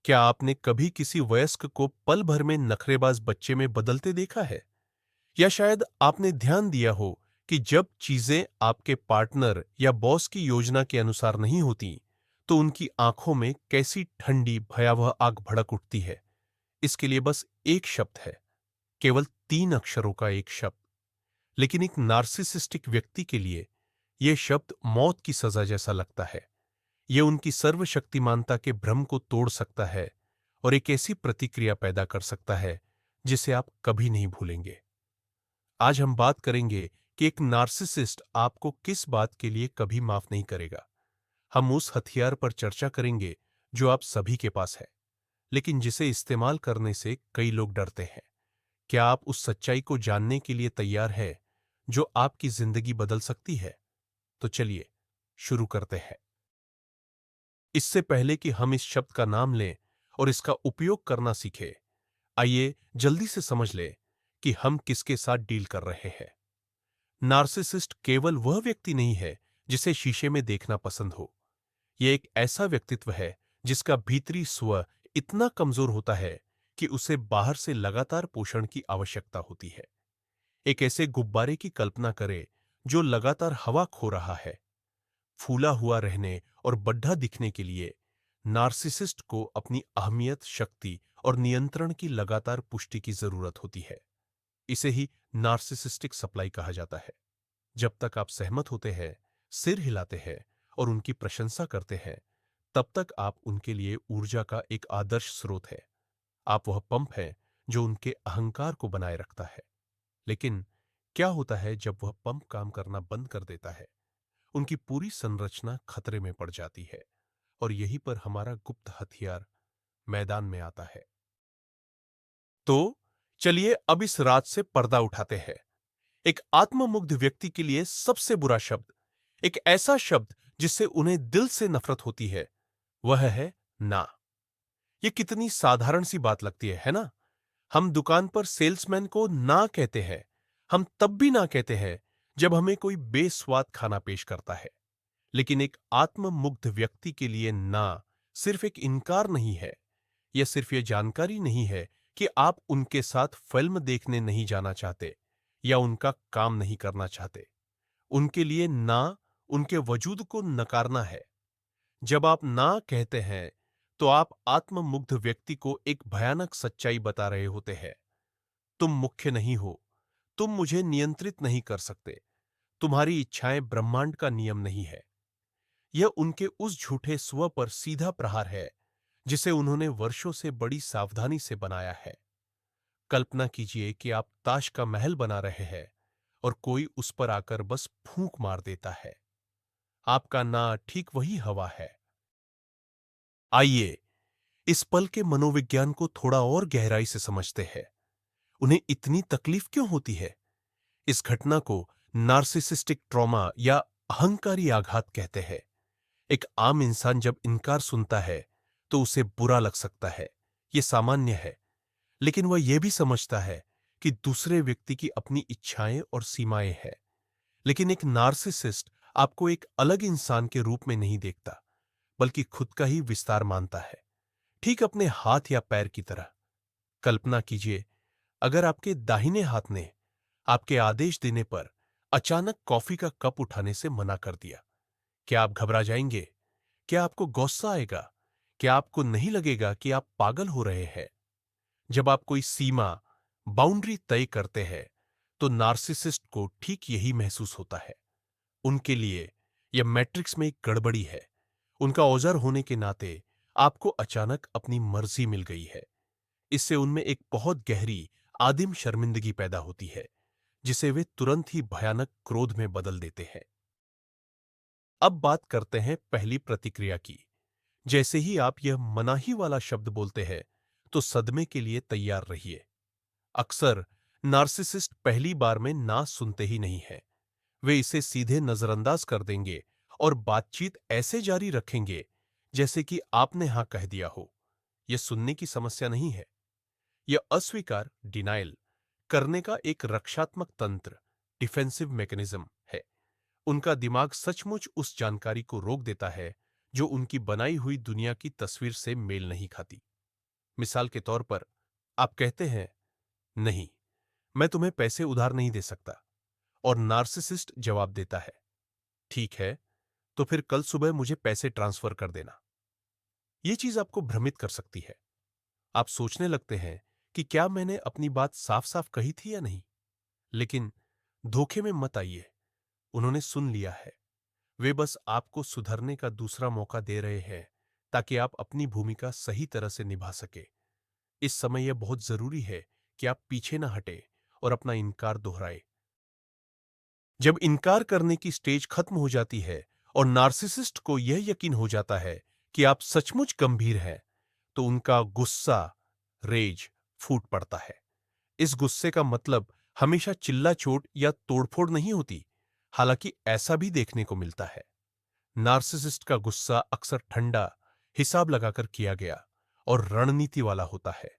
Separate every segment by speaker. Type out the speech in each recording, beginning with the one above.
Speaker 1: क्या आपने कभी किसी वयस्क को पल भर में नखरेबाज बच्चे में बदलते देखा है? या शायद आपने ध्यान दिया हो कि जब चीजें आपके पार्टनर या बॉस की योजना के अनुसार नहीं होती, तो उनकी आंखों में कैसी ठंडी भयावह आग भड़क उठती है। इसके लिए बस एक शब्द है, केवल 3 अक्षरों का एक शब्द। लेकिन एक नार्सिसिस्टिक व्यक्ति के लिए यह शब्द मौत की सजा जैसा लगता है। यह उनकी सर्वशक्तिमानता के भ्रम को तोड़ सकता है और एक ऐसी प्रतिक्रिया पैदा कर सकता है जिसे आप कभी नहीं भूलेंगे। आज हम बात करेंगे कि एक नार्सिसिस्ट आपको किस बात के लिए कभी माफ नहीं करेगा। हम उस हथियार पर चर्चा करेंगे जो आप सभी के पास है, लेकिन जिसे इस्तेमाल करने से कई लोग डरते हैं। क्या आप उस सच्चाई को जानने के लिए तैयार है जो आपकी जिंदगी बदल सकती है? तो चलिए शुरू करते हैं। इससे पहले कि हम इस शब्द का नाम लें और इसका उपयोग करना सीखें, आइए जल्दी से समझ लें कि हम किसके साथ डील कर रहे हैं। नार्सिसिस्ट केवल वह व्यक्ति नहीं है जिसे शीशे में देखना पसंद हो। यह एक ऐसा व्यक्तित्व है जिसका भीतरी स्व इतना कमजोर होता है कि उसे बाहर से लगातार पोषण की आवश्यकता होती है। एक ऐसे गुब्बारे की कल्पना करें जो लगातार हवा खो रहा है। फूला हुआ रहने और बड्ढा दिखने के लिए नार्सिसिस्ट को अपनी अहमियत, शक्ति और नियंत्रण की लगातार पुष्टि की जरूरत होती है। इसे ही नार्सिसिस्टिक सप्लाई कहा जाता है। जब तक आप सहमत होते हैं, सिर हिलाते हैं और उनकी प्रशंसा करते हैं, तब तक आप उनके लिए ऊर्जा का एक आदर्श स्रोत है। आप वह पंप है जो उनके अहंकार को बनाए रखता है। लेकिन क्या होता है जब वह पंप काम करना बंद कर देता है? उनकी पूरी संरचना खतरे में पड़ जाती है और यहीं पर हमारा गुप्त हथियार मैदान में आता है। तो चलिए अब इस राज से पर्दा उठाते हैं। एक आत्ममुग्ध व्यक्ति के लिए सबसे बुरा शब्द, एक ऐसा शब्द जिससे उन्हें दिल से नफरत होती है, वह है ना। यह कितनी साधारण सी बात लगती है ना? हम दुकान पर सेल्समैन को ना कहते हैं। हम तब भी ना कहते हैं जब हमें कोई बेस्वाद खाना पेश करता है। लेकिन एक आत्ममुग्ध व्यक्ति के लिए ना सिर्फ एक इनकार नहीं है। यह सिर्फ यह जानकारी नहीं है कि आप उनके साथ फिल्म देखने नहीं जाना चाहते या उनका काम नहीं करना चाहते। उनके लिए ना उनके वजूद को नकारना है। जब आप ना कहते हैं, तो आप आत्ममुग्ध व्यक्ति को एक भयानक सच्चाई बता रहे होते हैं। तुम मुख्य नहीं हो। तुम मुझे नियंत्रित नहीं कर सकते। तुम्हारी इच्छाएं ब्रह्मांड का नियम नहीं है। यह उनके उस झूठे स्व पर सीधा प्रहार है जिसे उन्होंने वर्षों से बड़ी सावधानी से बनाया है। कल्पना कीजिए कि आप ताश का महल बना रहे हैं और कोई उस पर आकर बस फूंक मार देता है। आपका ना ठीक वही हवा है। आइए इस पल के मनोविज्ञान को थोड़ा और गहराई से समझते हैं। उन्हें इतनी तकलीफ क्यों होती है? इस घटना को नार्सिसिस्टिक ट्रॉमा या अहंकारी आघात कहते हैं। एक आम इंसान जब इनकार सुनता है तो उसे बुरा लग सकता है। यह सामान्य है। लेकिन वह यह भी समझता है कि दूसरे व्यक्ति की अपनी इच्छाएं और सीमाएं हैं। लेकिन एक नार्सिसिस्ट आपको एक अलग इंसान के रूप में नहीं देखता, बल्कि खुद का ही विस्तार मानता है, ठीक अपने हाथ या पैर की तरह। कल्पना कीजिए, अगर आपके दाहिने हाथ ने आपके आदेश देने पर अचानक कॉफी का कप उठाने से मना कर दिया, क्या आप घबरा जाएंगे? क्या आपको गुस्सा आएगा? क्या आपको नहीं लगेगा कि आप पागल हो रहे हैं? जब आप कोई सीमा, बाउंड्री तय करते हैं, तो नार्सिसिस्ट को ठीक यही महसूस होता है। उनके लिए यह मैट्रिक्स में एक गड़बड़ी है। उनका औजार होने के नाते आपको अचानक अपनी मर्जी मिल गई है। इससे उनमें एक बहुत गहरी आदिम शर्मिंदगी पैदा होती है, जिसे वे तुरंत ही भयानक क्रोध में बदल देते हैं। अब बात करते हैं पहली प्रतिक्रिया की। जैसे ही आप यह मनाही वाला शब्द बोलते हैं, तो सदमे के लिए तैयार रहिए। अक्सर नार्सिसिस्ट पहली बार में ना सुनते ही नहीं है। वे इसे सीधे नजरअंदाज कर देंगे और बातचीत ऐसे जारी रखेंगे जैसे कि आपने हां कह दिया हो। यह सुनने की समस्या नहीं है। यह अस्वीकार, डिनायल करने का एक रक्षात्मक तंत्र, डिफेंसिव मैकेनिज्म है। उनका दिमाग सचमुच उस जानकारी को रोक देता है जो उनकी बनाई हुई दुनिया की तस्वीर से मेल नहीं खाती। मिसाल के तौर पर आप कहते हैं, नहीं, मैं तुम्हें पैसे उधार नहीं दे सकता, और नार्सिसिस्ट जवाब देता है, ठीक है, तो फिर कल सुबह मुझे पैसे ट्रांसफर कर देना। यह चीज आपको भ्रमित कर सकती है। आप सोचने लगते हैं कि क्या मैंने अपनी बात साफ साफ कही थी या नहीं। लेकिन धोखे में मत आइए, उन्होंने सुन लिया है। वे बस आपको सुधरने का दूसरा मौका दे रहे हैं ताकि आप अपनी भूमिका सही तरह से निभा सके। इस समय यह बहुत जरूरी है कि आप पीछे न हटे और अपना इनकार दोहराए। जब इनकार करने की स्टेज खत्म हो जाती है और नार्सिसिस्ट को यह यकीन हो जाता है कि आप सचमुच गंभीर हैं, तो उनका गुस्सा, रेज, फूट पड़ता है। इस गुस्से का मतलब हमेशा चिल्ला चोट या तोड़फोड़ नहीं होती, हालांकि ऐसा भी देखने को मिलता है। नार्सिसिस्ट का गुस्सा अक्सर ठंडा, हिसाब लगाकर किया गया और रणनीति वाला होता है।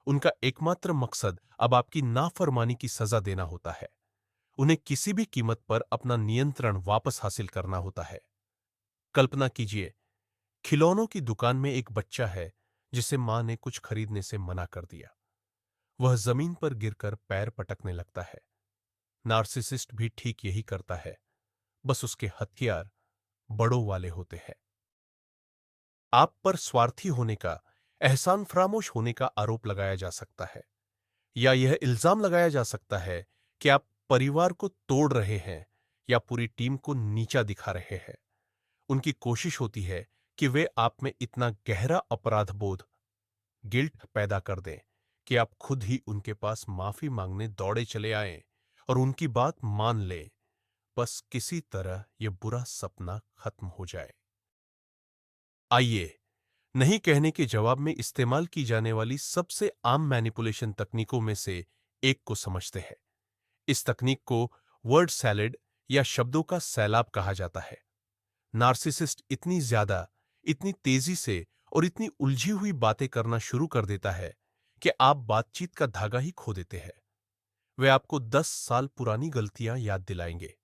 Speaker 1: उनका एकमात्र मकसद अब आपकी नाफरमानी की सजा देना होता है। उन्हें किसी भी कीमत पर अपना नियंत्रण वापस हासिल करना होता है। कल्पना कीजिए, खिलौनों की दुकान में एक बच्चा है जिसे मां ने कुछ खरीदने से मना कर दिया। वह जमीन पर गिरकर पैर पटकने लगता है। नार्सिसिस्ट भी ठीक यही करता है, बस उसके हथियार बड़ों वाले होते हैं। आप पर स्वार्थी होने का, एहसान फरामोश होने का आरोप लगाया जा सकता है, या यह इल्जाम लगाया जा सकता है कि आप परिवार को तोड़ रहे हैं या पूरी टीम को नीचा दिखा रहे हैं। उनकी कोशिश होती है कि वे आप में इतना गहरा अपराध बोध, गिल्ट पैदा कर दें कि आप खुद ही उनके पास माफी मांगने दौड़े चले आएं और उनकी बात मान लें। बस किसी तरह यह बुरा सपना खत्म हो जाए। आइए, नहीं कहने के जवाब में इस्तेमाल की जाने वाली सबसे आम मैनिपुलेशन तकनीकों में से एक को समझते हैं। इस तकनीक को वर्ड सैलेड या शब्दों का सैलाब कहा जाता है। नार्सिसिस्ट इतनी ज्यादा, इतनी तेजी से और इतनी उलझी हुई बातें करना शुरू कर देता है कि आप बातचीत का धागा ही खो देते हैं। वे आपको 10 साल पुरानी गलतियां याद दिलाएंगे।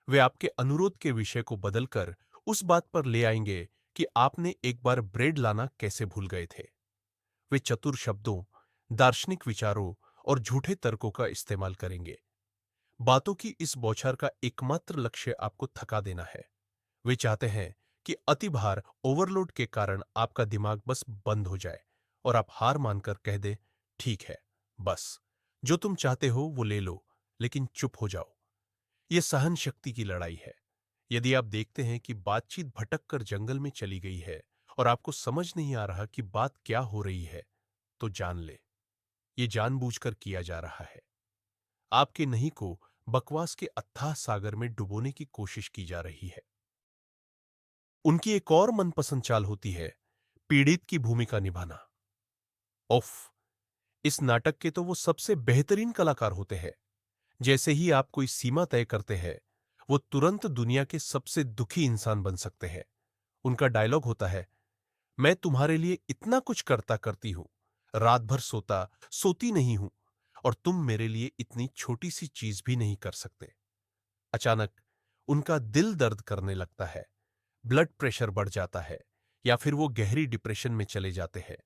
Speaker 1: वे आपके अनुरोध के विषय को बदलकर उस बात पर ले आएंगे कि आपने एक बार ब्रेड लाना कैसे भूल गए थे। वे चतुर शब्दों, दार्शनिक विचारों और झूठे तर्कों का इस्तेमाल करेंगे। बातों की इस बौछार का एकमात्र लक्ष्य आपको थका देना है। वे चाहते हैं कि अतिभार, ओवरलोड के कारण आपका दिमाग बस बंद हो जाए और आप हार मानकर कह दे, ठीक है, बस जो तुम चाहते हो वो ले लो, लेकिन चुप हो जाओ। यह सहन शक्ति की लड़ाई है। यदि आप देखते हैं कि बातचीत भटक कर जंगल में चली गई है और आपको समझ नहीं आ रहा कि बात क्या हो रही है, तो जान ले, ये जानबूझकर किया जा रहा है। आपके नहीं को बकवास के अथाह सागर में डुबोने की कोशिश की जा रही है। उनकी एक और मनपसंद चाल होती है, पीड़ित की भूमिका निभाना। उफ, इस नाटक के तो वो सबसे बेहतरीन कलाकार होते हैं। जैसे ही आप कोई सीमा तय करते हैं, वो तुरंत दुनिया के सबसे दुखी इंसान बन सकते हैं। उनका डायलॉग होता है, मैं तुम्हारे लिए इतना कुछ करता करती हूं, रात भर सोता सोती नहीं हूं, और तुम मेरे लिए इतनी छोटी सी चीज भी नहीं कर सकते। अचानक उनका दिल दर्द करने लगता है, ब्लड प्रेशर बढ़ जाता है, या फिर वो गहरी डिप्रेशन में चले जाते हैं।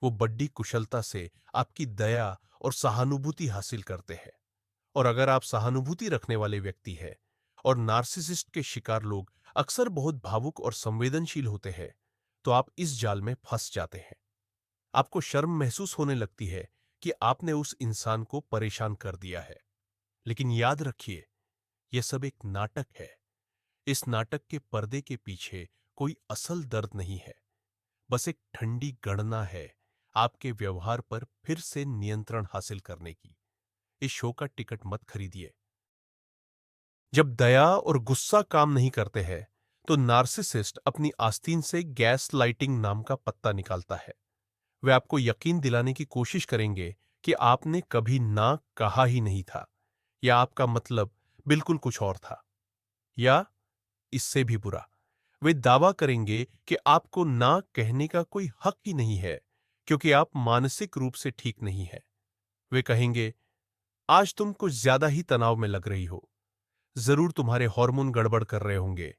Speaker 1: वो बड़ी कुशलता से आपकी दया और सहानुभूति हासिल करते हैं। और अगर आप सहानुभूति रखने वाले व्यक्ति हैं, और नार्सिसिस्ट के शिकार लोग अक्सर बहुत भावुक और संवेदनशील होते हैं, तो आप इस जाल में फंस जाते हैं। आपको शर्म महसूस होने लगती है कि आपने उस इंसान को परेशान कर दिया है। लेकिन याद रखिए, यह सब एक नाटक है। इस नाटक के पर्दे के पीछे कोई असल दर्द नहीं है, बस एक ठंडी गणना है आपके व्यवहार पर फिर से नियंत्रण हासिल करने की। इस शो का टिकट मत खरीदिए। जब दया और गुस्सा काम नहीं करते हैं, तो नार्सिसिस्ट अपनी आस्तीन से गैस लाइटिंग नाम का पत्ता निकालता है। वे आपको यकीन दिलाने की कोशिश करेंगे कि आपने कभी ना कहा ही नहीं था, या आपका मतलब बिल्कुल कुछ और था, या इससे भी बुरा, वे दावा करेंगे कि आपको ना कहने का कोई हक ही नहीं है क्योंकि आप मानसिक रूप से ठीक नहीं है। वे कहेंगे, आज तुम कुछ ज्यादा ही तनाव में लग रही हो, जरूर तुम्हारे हार्मोन गड़बड़ कर रहे होंगे,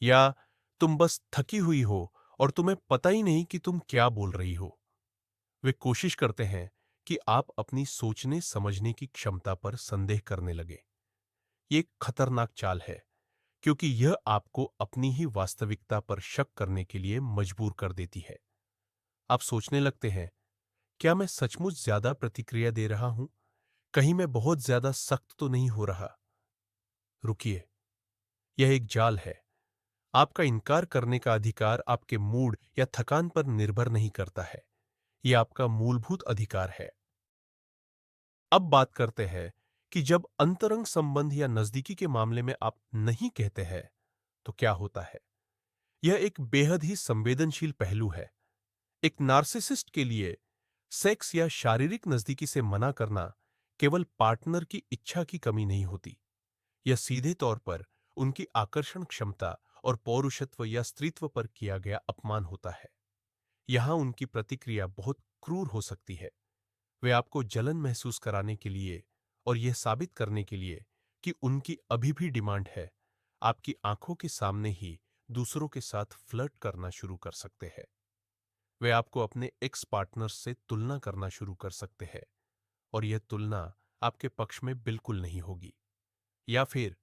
Speaker 1: या तुम बस थकी हुई हो और तुम्हें पता ही नहीं कि तुम क्या बोल रही हो। वे कोशिश करते हैं कि आप अपनी सोचने समझने की क्षमता पर संदेह करने लगे। ये एक खतरनाक चाल है, क्योंकि यह आपको अपनी ही वास्तविकता पर शक करने के लिए मजबूर कर देती है। आप सोचने लगते हैं, क्या मैं सचमुच ज्यादा प्रतिक्रिया दे रहा हूं? कहीं मैं बहुत ज्यादा सख्त तो नहीं हो रहा? रुकिए, यह एक जाल है। आपका इनकार करने का अधिकार आपके मूड या थकान पर निर्भर नहीं करता है। यह आपका मूलभूत अधिकार है। अब बात करते हैं कि जब अंतरंग संबंध या नजदीकी के मामले में आप नहीं कहते हैं, तो क्या होता है। यह एक बेहद ही संवेदनशील पहलू है। एक नार्सिसिस्ट के लिए सेक्स या शारीरिक नजदीकी से मना करना केवल पार्टनर की इच्छा की कमी नहीं होती। यह सीधे तौर पर उनकी आकर्षण क्षमता और पौरुषत्व या स्त्रीत्व पर किया गया अपमान होता है। यहां उनकी प्रतिक्रिया बहुत क्रूर हो सकती है। वे आपको जलन महसूस कराने के लिए और यह साबित करने के लिए कि उनकी अभी भी डिमांड है, आपकी आंखों के सामने ही दूसरों के साथ फ्लर्ट करना शुरू कर सकते हैं। वे आपको अपने एक्स पार्टनर से तुलना करना शुरू कर सकते हैं, और यह तुलना आपके पक्ष में बिल्कुल नहीं होगी। या फिर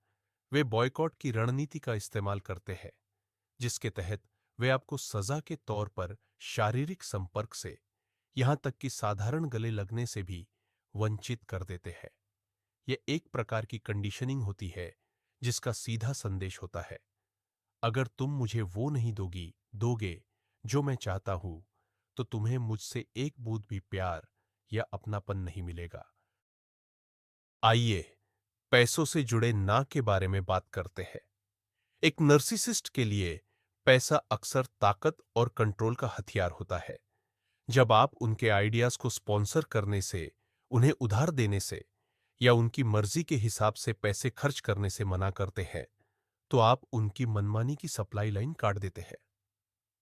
Speaker 1: वे बॉयकॉट की रणनीति का इस्तेमाल करते हैं, जिसके तहत वे आपको सजा के तौर पर शारीरिक संपर्क से, यहां तक कि साधारण गले लगने से भी वंचित कर देते हैं। यह एक प्रकार की कंडीशनिंग होती है, जिसका सीधा संदेश होता है, अगर तुम मुझे वो नहीं दोगे जो मैं चाहता हूं, तो तुम्हें मुझसे एक बूंद भी प्यार या अपनापन नहीं मिलेगा। आइए पैसों से जुड़े ना के बारे में बात करते हैं। एक नर्सिसिस्ट के लिए पैसा अक्सर ताकत और कंट्रोल का हथियार होता है। जब आप उनके आइडियाज को स्पॉन्सर करने से, उन्हें उधार देने से या उनकी मर्जी के हिसाब से पैसे खर्च करने से मना करते हैं, तो आप उनकी मनमानी की सप्लाई लाइन काट देते हैं।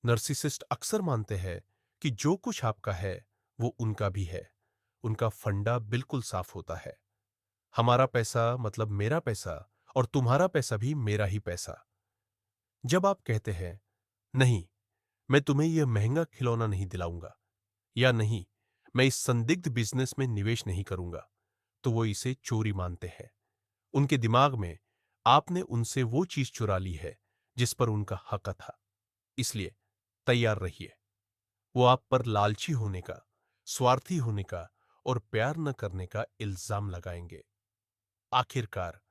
Speaker 1: नर्सिसिस्ट अक्सर मानते हैं कि जो कुछ आपका है वो उनका भी है। उनका फंडा बिल्कुल साफ होता है, हमारा पैसा मतलब मेरा पैसा, और तुम्हारा पैसा भी मेरा ही पैसा। जब आप कहते हैं, नहीं, मैं तुम्हें यह महंगा खिलौना नहीं दिलाऊंगा, या नहीं, मैं इस संदिग्ध बिजनेस में निवेश नहीं करूंगा, तो वो इसे चोरी मानते हैं। उनके दिमाग में आपने उनसे वो चीज चुरा ली है जिस पर उनका हक था। इसलिए तैयार रहिए। वो आप पर लालची होने का, स्वार्थी होने का और प्यार न करने का इल्जाम लगाएंगे। आखिरकार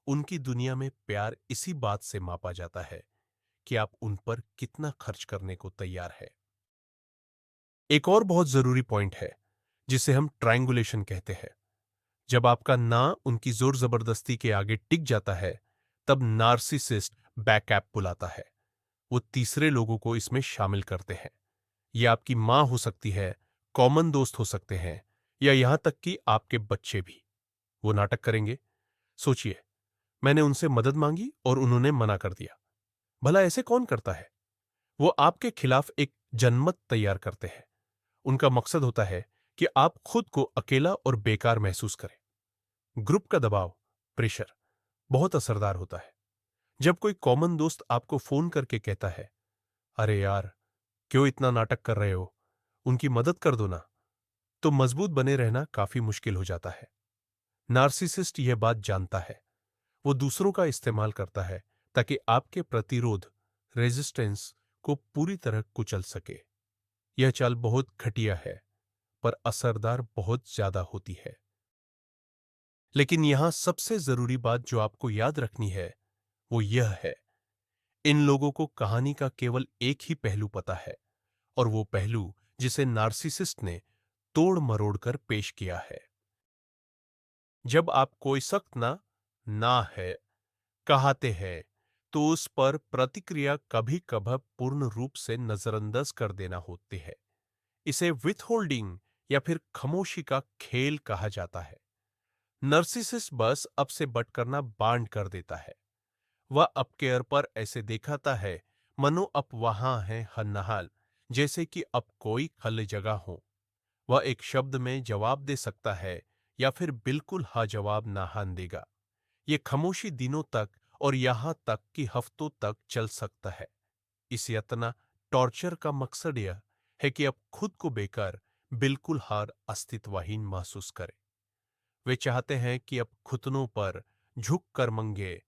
Speaker 1: उनकी दुनिया में प्यार इसी बात से मापा जाता है कि आप उन पर कितना खर्च करने को तैयार है। एक और बहुत जरूरी पॉइंट है, जिसे हम ट्रायंगुलेशन कहते हैं। जब आपका ना उनकी जोर जबरदस्ती के आगे टिक जाता है, तब नार्सिसिस्ट बैकअप बुलाता है। वो तीसरे लोगों को इसमें शामिल करते हैं। ये आपकी मां हो सकती है, कॉमन दोस्त हो सकते हैं, या यहां तक कि आपके बच्चे भी। वो नाटक करेंगे। सोचिए, मैंने उनसे मदद मांगी और उन्होंने मना कर दिया। भला ऐसे कौन करता है? वो आपके खिलाफ एक जनमत तैयार करते हैं। उनका मकसद होता है कि आप खुद को अकेला और बेकार महसूस करें। ग्रुप का दबाव, प्रेशर बहुत असरदार होता है। जब कोई कॉमन दोस्त आपको फोन करके कहता है, अरे यार, क्यों इतना नाटक कर रहे हो, उनकी मदद कर दो ना, तो मजबूत बने रहना काफी मुश्किल हो जाता है। नार्सिसिस्ट यह बात जानता है। वो दूसरों का इस्तेमाल करता है ताकि आपके प्रतिरोध, रेजिस्टेंस को पूरी तरह कुचल सके। यह चाल बहुत घटिया है, पर असरदार बहुत ज्यादा होती है। लेकिन यहां सबसे जरूरी बात जो आपको याद रखनी है, वो यह है, इन लोगों को कहानी का केवल एक ही पहलू पता है, और वो पहलू जिसे नार्सिसिस्ट ने तोड़ मरोड़ कर पेश किया है। जब आप कोई सख्त ना है कहते हैं, तो उस पर प्रतिक्रिया कभी कभार पूर्ण रूप से नजरअंदाज कर देना होती है। इसे विथहोल्डिंग या फिर खामोशी का खेल कहा जाता है। नर्सिसिस्ट बस अब से बट करना बांड कर देता है। वह अपकेयर पर ऐसे दिखाता है मनो अब वहां है हन्नहाल, जैसे कि अब कोई खाली जगह हो। वह एक शब्द में जवाब दे सकता है या फिर बिल्कुल हाँ जवाब ना हान देगा। ये खामोशी दिनों तक और यहां तक कि हफ्तों तक चल सकता है। इस यतना टॉर्चर का मकसद यह है कि अब खुद को बेकार, बिल्कुल हार अस्तित्वहीन महसूस करें। वे चाहते हैं कि अब घुटनों पर झुक कर मंगे,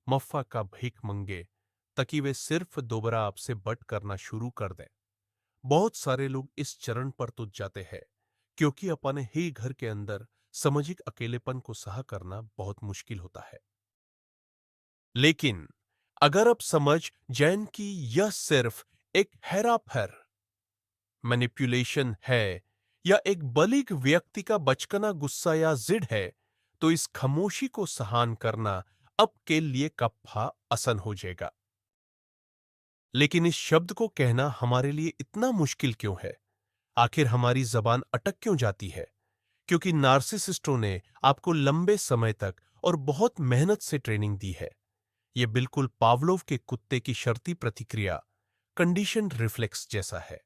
Speaker 1: मफ़्फ़ा का भीख मंगे, ताकि वे सिर्फ दोबारा आपसे बट करना शुरू कर दें। बहुत सारे लोग इस चरण पर तुझ जाते हैं क्योंकि अपने ही घर के अंदर सामाजिक अकेलेपन को सहा करना बहुत मुश्किल होता है। लेकिन अगर आप समझ जाएं कि यह सिर्फ एक हेराफेर मैनिपुलेशन है या एक बलिग व्यक्ति का बचकाना गुस्सा या जिद है, तो इस खामोशी को सहन करना अब के लिए कफ्फा आसान हो जाएगा। लेकिन इस शब्द को कहना हमारे लिए इतना मुश्किल क्यों है? आखिर हमारी जबान अटक क्यों जाती है? क्योंकि नार्सिसिस्टों ने आपको लंबे समय तक और बहुत मेहनत से ट्रेनिंग दी है। यह बिल्कुल पावलोव के कुत्ते की शर्ती प्रतिक्रिया, कंडीशन रिफ्लेक्स जैसा है।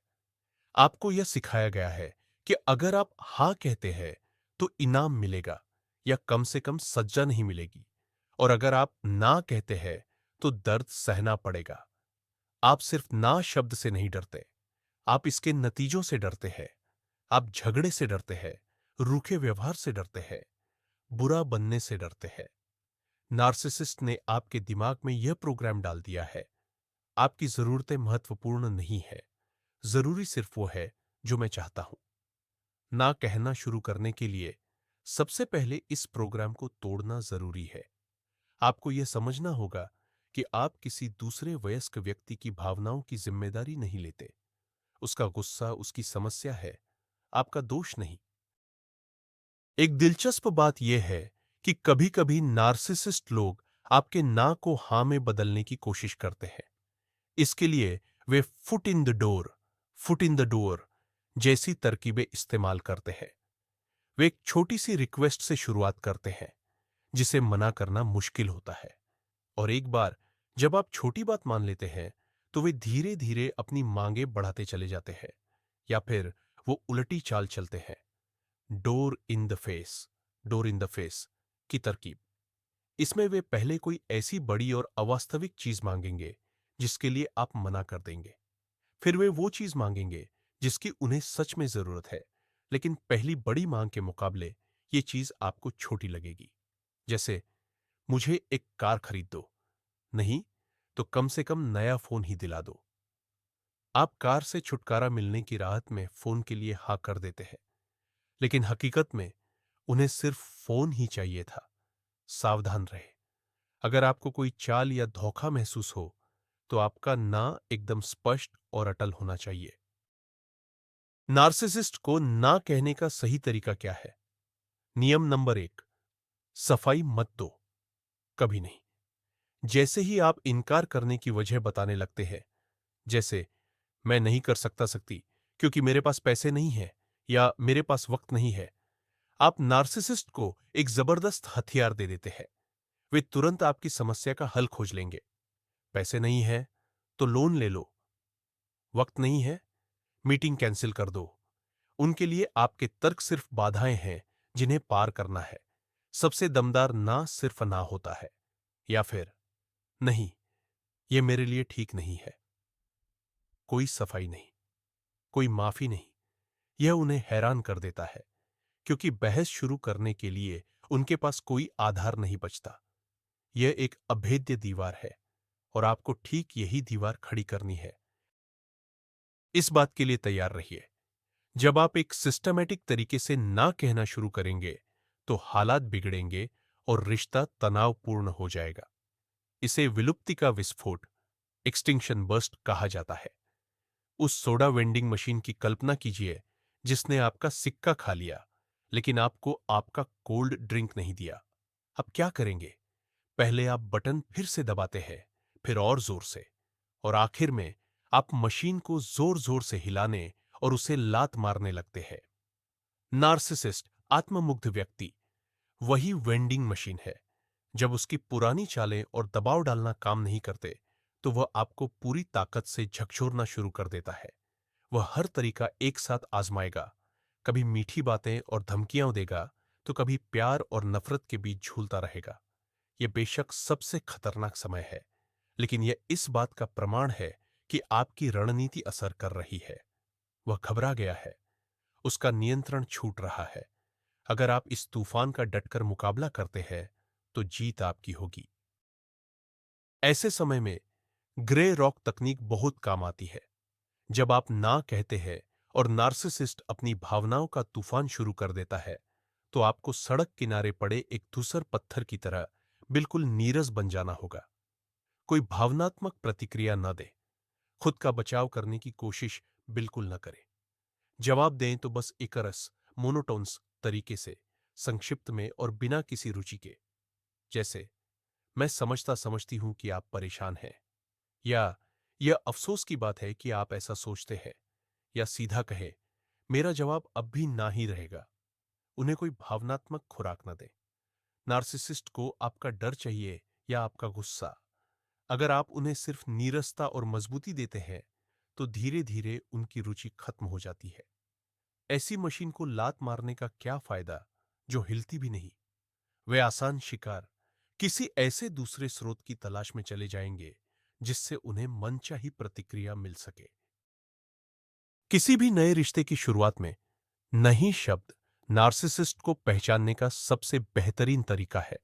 Speaker 1: आपको यह सिखाया गया है कि अगर आप हाँ कहते हैं तो इनाम मिलेगा या कम से कम सज्जा नहीं मिलेगी, और अगर आप ना कहते हैं तो दर्द सहना पड़ेगा। आप सिर्फ ना शब्द से नहीं डरते, आप इसके नतीजों से डरते हैं। आप झगड़े से डरते हैं, रूखे व्यवहार से डरते हैं, बुरा बनने से डरते हैं। नार्सिसिस्ट ने आपके दिमाग में यह प्रोग्राम डाल दिया है, आपकी जरूरतें महत्वपूर्ण नहीं है, जरूरी सिर्फ वो है जो मैं चाहता हूं। ना कहना शुरू करने के लिए सबसे पहले इस प्रोग्राम को तोड़ना जरूरी है। आपको यह समझना होगा कि आप किसी दूसरे वयस्क व्यक्ति की भावनाओं की जिम्मेदारी नहीं लेते। उसका गुस्सा उसकी समस्या है, आपका दोष नहीं। एक दिलचस्प बात यह है कि कभी-कभी नार्सिसिस्ट लोग आपके ना को हां में बदलने की कोशिश करते हैं। इसके लिए वे फुट इन द डोर जैसी तरकीबें इस्तेमाल करते हैं। वे एक छोटी सी रिक्वेस्ट से शुरुआत करते हैं, जिसे मना करना मुश्किल होता है। और एक बार जब आप छोटी बात मान लेते हैं, तो वे धीरे-धीरे अपनी मांगें बढ़ाते चले जाते हैं, या फिर वो उलटी चाल चलते हैं। Door in the face, door in the face की तरकीब। इसमें वे पहले कोई ऐसी बड़ी और अवास्तविक चीज मांगेंगे जिसके लिए आप मना कर देंगे। फिर वे वो चीज मांगेंगे जिसकी उन्हें सच में जरूरत है, लेकिन पहली बड़ी मांग के मुकाबले ये चीज आपको छोटी लगेगी। जैसे, मुझे एक कार खरीद दो, नहीं तो कम से कम नया फोन ही दिला दो। आप कार से छुटकारा मिलने की राहत में फोन के लिए हाँ कर देते हैं, लेकिन हकीकत में उन्हें सिर्फ फोन ही चाहिए था। सावधान रहे, अगर आपको कोई चाल या धोखा महसूस हो, तो आपका ना एकदम स्पष्ट और अटल होना चाहिए। नार्सिसिस्ट को ना कहने का सही तरीका क्या है? नियम नंबर 1, सफाई मत दो, कभी नहीं। जैसे ही आप इनकार करने की वजह बताने लगते हैं, जैसे मैं नहीं कर सकता सकती क्योंकि मेरे पास पैसे नहीं है या मेरे पास वक्त नहीं है, आप नार्सिसिस्ट को एक जबरदस्त हथियार दे देते हैं। वे तुरंत आपकी समस्या का हल खोज लेंगे। पैसे नहीं है तो लोन ले लो, वक्त नहीं है, मीटिंग कैंसिल कर दो। उनके लिए आपके तर्क सिर्फ बाधाएं हैं जिन्हें पार करना है। सबसे दमदार ना सिर्फ ना होता है, या फिर नहीं, यह मेरे लिए ठीक नहीं है। कोई सफाई नहीं, कोई माफी नहीं। यह उन्हें हैरान कर देता है, क्योंकि बहस शुरू करने के लिए उनके पास कोई आधार नहीं बचता। यह एक अभेद्य दीवार है और आपको ठीक यही दीवार खड़ी करनी है। इस बात के लिए तैयार रहिए, जब आप एक सिस्टमैटिक तरीके से ना कहना शुरू करेंगे, तो हालात बिगड़ेंगे और रिश्ता तनावपूर्ण हो जाएगा। इसे विलुप्ति का विस्फोट, एक्सटिंक्शन बर्स्ट कहा जाता है। उस सोडा वेंडिंग मशीन की कल्पना कीजिए जिसने आपका सिक्का खा लिया, लेकिन आपको आपका कोल्ड ड्रिंक नहीं दिया। अब क्या करेंगे? पहले आप बटन फिर से दबाते हैं, फिर और जोर से, और आखिर में आप मशीन को जोर जोर से हिलाने और उसे लात मारने लगते हैं। नार्सिसिस्ट, आत्ममुग्ध व्यक्ति, वही वेंडिंग मशीन है। जब उसकी पुरानी चालें और दबाव डालना काम नहीं करते, तो वह आपको पूरी ताकत से झकझोरना शुरू कर देता है। वह हर तरीका एक साथ आजमाएगा, कभी मीठी बातें और धमकियां देगा, तो कभी प्यार और नफरत के बीच झूलता रहेगा। यह बेशक सबसे खतरनाक समय है, लेकिन यह इस बात का प्रमाण है कि आपकी रणनीति असर कर रही है। वह घबरा गया है। उसका नियंत्रण छूट रहा है। अगर आप इस तूफान का डटकर मुकाबला करते हैं, तो जीत आपकी होगी। ऐसे समय में ग्रे रॉक तकनीक बहुत काम आती है। जब आप ना कहते हैं और नार्सिसिस्ट अपनी भावनाओं का तूफान शुरू कर देता है, तो आपको सड़क किनारे पड़े एक धूसर पत्थर की तरह बिल्कुल नीरस बन जाना होगा। कोई भावनात्मक प्रतिक्रिया न दे, खुद का बचाव करने की कोशिश बिल्कुल न करें। जवाब दें तो बस एकरस, मोनोटोन्स तरीके से, संक्षिप्त में और बिना किसी रुचि के। जैसे, मैं समझता समझती हूं कि आप परेशान हैं, या यह अफसोस की बात है कि आप ऐसा सोचते हैं। या सीधा कहे, मेरा जवाब अब भी ना ही रहेगा। उन्हें कोई भावनात्मक खुराक न दें। नार्सिसिस्ट को आपका डर चाहिए या आपका गुस्सा। अगर आप उन्हें सिर्फ नीरसता और मजबूती देते हैं, तो धीरे धीरे उनकी रुचि खत्म हो जाती है। ऐसी मशीन को लात मारने का क्या फायदा जो हिलती भी नहीं। वे आसान शिकार किसी ऐसे दूसरे स्रोत की तलाश में चले जाएंगे जिससे उन्हें मनचाही प्रतिक्रिया मिल सके। किसी भी नए रिश्ते की शुरुआत में नहीं शब्द नार्सिसिस्ट को पहचानने का सबसे बेहतरीन तरीका है।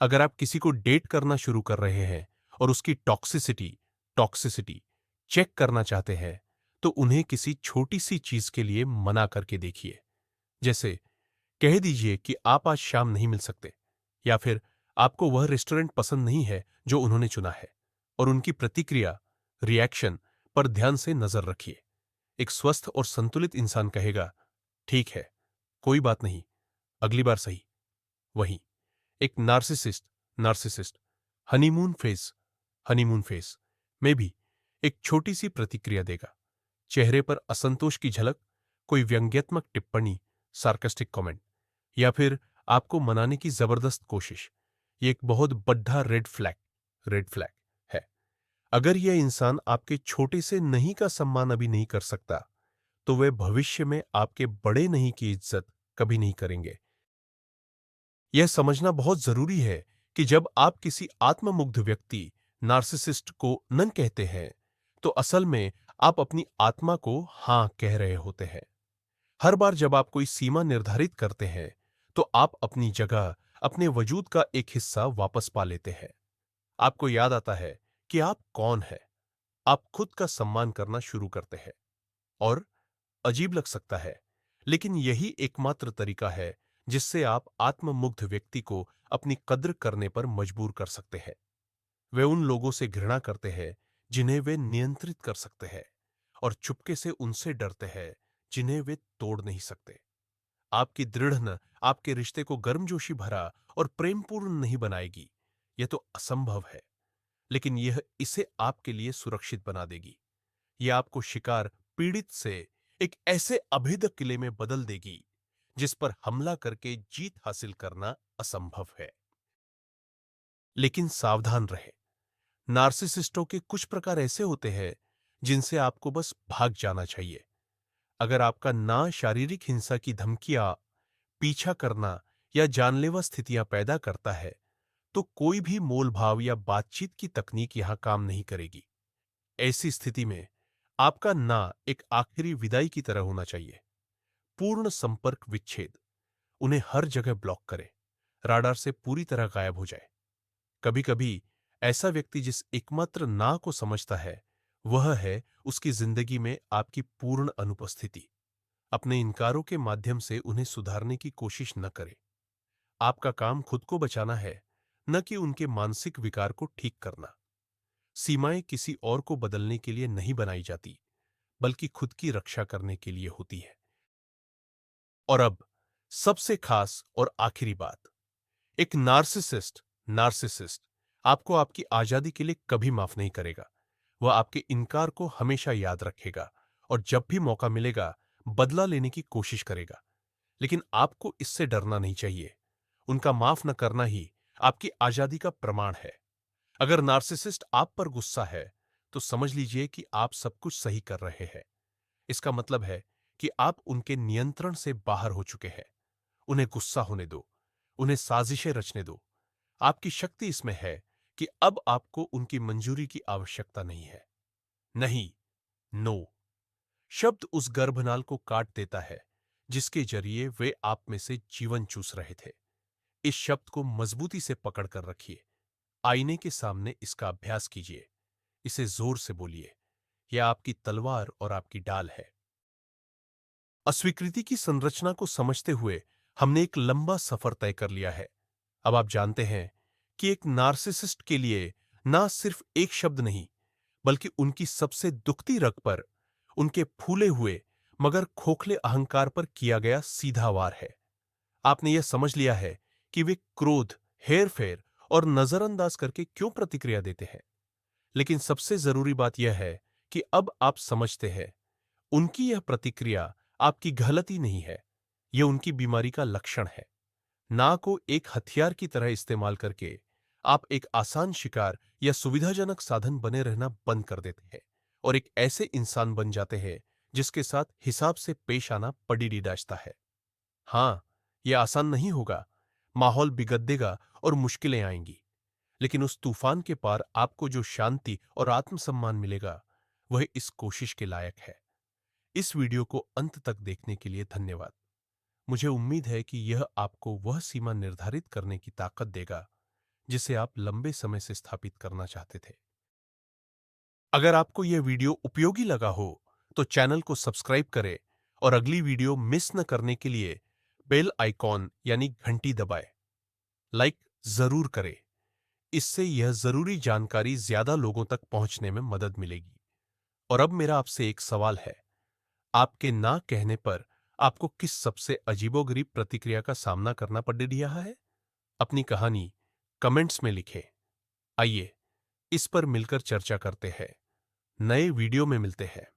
Speaker 1: अगर आप किसी को डेट करना शुरू कर रहे हैं और उसकी टॉक्सिसिटी चेक करना चाहते हैं, तो उन्हें किसी छोटी सी चीज के लिए मना करके देखिए। जैसे, कह दीजिए कि आप आज शाम नहीं मिल सकते, या फिर आपको वह रेस्टोरेंट पसंद नहीं है जो उन्होंने चुना है, और उनकी प्रतिक्रिया, रिएक्शन पर ध्यान से नजर रखिए। एक स्वस्थ और संतुलित इंसान कहेगा, ठीक है, कोई बात नहीं, अगली बार सही। वहीं एक नार्सिसिस्ट हनीमून फेस में भी एक छोटी सी प्रतिक्रिया देगा। चेहरे पर असंतोष की झलक, कोई व्यंग्यात्मक टिप्पणी, सार्कास्टिक कमेंट, या फिर आपको मनाने की जबरदस्त कोशिश। ये एक बहुत बड़ा रेड फ्लैग है। अगर यह इंसान आपके छोटे से नहीं का सम्मान अभी नहीं कर सकता, तो वे भविष्य में आपके बड़े नहीं की इज्जत कभी नहीं करेंगे। यह समझना बहुत जरूरी है कि जब आप किसी आत्ममुग्ध व्यक्ति नार्सिसिस्ट को न कहते हैं, तो असल में आप अपनी आत्मा को हां कह रहे होते हैं। हर बार जब आप कोई सीमा निर्धारित करते हैं, तो आप अपनी जगह, अपने वजूद का एक हिस्सा वापस पा लेते हैं। आपको याद आता है कि आप कौन हैं। आप खुद का सम्मान करना शुरू करते हैं। और अजीब लग सकता है, लेकिन यही एकमात्र तरीका है जिससे आप आत्ममुग्ध व्यक्ति को अपनी कद्र करने पर मजबूर कर सकते हैं। वे उन लोगों से घृणा करते हैं जिन्हें वे नियंत्रित कर सकते हैं, और चुपके से उनसे डरते हैं जिन्हें वे तोड़ नहीं सकते। आपकी दृढ़ आपके रिश्ते को गर्मजोशी भरा और प्रेमपूर्ण नहीं बनाएगी, यह तो असंभव है, लेकिन यह इसे आपके लिए सुरक्षित बना देगी। यह आपको शिकार पीड़ित से एक ऐसे अभेद किले में बदल देगी जिस पर हमला करके जीत हासिल करना असंभव है। लेकिन सावधान रहे, नार्सिसिस्टों के कुछ प्रकार ऐसे होते हैं जिनसे आपको बस भाग जाना चाहिए। अगर आपका ना शारीरिक हिंसा की धमकियां, पीछा करना या जानलेवा स्थितियां पैदा करता है, तो कोई भी मोलभाव या बातचीत की तकनीक यहां काम नहीं करेगी। ऐसी स्थिति में आपका ना एक आखिरी विदाई की तरह होना चाहिए। पूर्ण संपर्क विच्छेद, उन्हें हर जगह ब्लॉक करें, राडार से पूरी तरह गायब हो जाए। कभी कभी ऐसा व्यक्ति जिस एकमात्र ना को समझता है, वह है उसकी जिंदगी में आपकी पूर्ण अनुपस्थिति। अपने इनकारों के माध्यम से उन्हें सुधारने की कोशिश न करें। आपका काम खुद को बचाना है, न कि उनके मानसिक विकार को ठीक करना। सीमाएं किसी और को बदलने के लिए नहीं बनाई जाती, बल्कि खुद की रक्षा करने के लिए होती है। और अब सबसे खास और आखिरी बात, एक नार्सिसिस्ट आपको आपकी आजादी के लिए कभी माफ नहीं करेगा। वह आपके इनकार को हमेशा याद रखेगा, और जब भी मौका मिलेगा बदला लेने की कोशिश करेगा। लेकिन आपको इससे डरना नहीं चाहिए। उनका माफ न करना ही आपकी आजादी का प्रमाण है। अगर नार्सिसिस्ट आप पर गुस्सा है, तो समझ लीजिए कि आप सब कुछ सही कर रहे हैं। इसका मतलब है कि आप उनके नियंत्रण से बाहर हो चुके हैं। उन्हें गुस्सा होने दो, उन्हें साजिशें रचने दो। आपकी शक्ति इसमें है कि अब आपको उनकी मंजूरी की आवश्यकता नहीं है। नहीं, नो शब्द उस गर्भनाल को काट देता है जिसके जरिए वे आप में से जीवन चूस रहे थे। इस शब्द को मजबूती से पकड़ कर रखिए। आईने के सामने इसका अभ्यास कीजिए। इसे जोर से बोलिए। यह आपकी तलवार और आपकी डाल है। अस्वीकृति की संरचना को समझते हुए हमने एक लंबा सफर तय कर लिया है। अब आप जानते हैं कि एक नार्सिसिस्ट के लिए ना सिर्फ एक शब्द नहीं, बल्कि उनकी सबसे दुखती रग पर, उनके फूले हुए मगर खोखले अहंकार पर किया गया सीधा वार है। आपने यह समझ लिया है कि वे क्रोध, हेरफेर और नजरअंदाज करके क्यों प्रतिक्रिया देते हैं। लेकिन सबसे जरूरी बात यह है कि अब आप समझते हैं, उनकी यह प्रतिक्रिया आपकी गलती नहीं है, यह उनकी बीमारी का लक्षण है। ना को एक हथियार की तरह इस्तेमाल करके आप एक आसान शिकार या सुविधाजनक साधन बने रहना बंद कर देते हैं और एक ऐसे इंसान बन जाते हैं जिसके साथ हिसाब से पेश आना पड़ीदाश्ता है। हाँ, यह आसान नहीं होगा, माहौल बिगड़ेगा और मुश्किलें आएंगी, लेकिन उस तूफान के पार आपको जो शांति और आत्मसम्मान मिलेगा, वह इस कोशिश के लायक है। इस वीडियो को अंत तक देखने के लिए धन्यवाद। मुझे उम्मीद है कि यह आपको वह सीमा निर्धारित करने की ताकत देगा जिसे आप लंबे समय से स्थापित करना चाहते थे। अगर आपको यह वीडियो उपयोगी लगा हो तो चैनल को सब्सक्राइब करें और अगली वीडियो मिस न करने के लिए बेल आइकॉन यानी घंटी दबाएं। लाइक जरूर करें। इससे यह जरूरी जानकारी ज्यादा लोगों तक पहुंचने में मदद मिलेगी। और अब मेरा आपसे एक सवाल है, आपके ना कहने पर आपको किस सबसे अजीबोगरीब प्रतिक्रिया का सामना करना पड़ रहा है? अपनी कहानी कमेंट्स में लिखें। आइए इस पर मिलकर चर्चा करते हैं। नए वीडियो में मिलते हैं।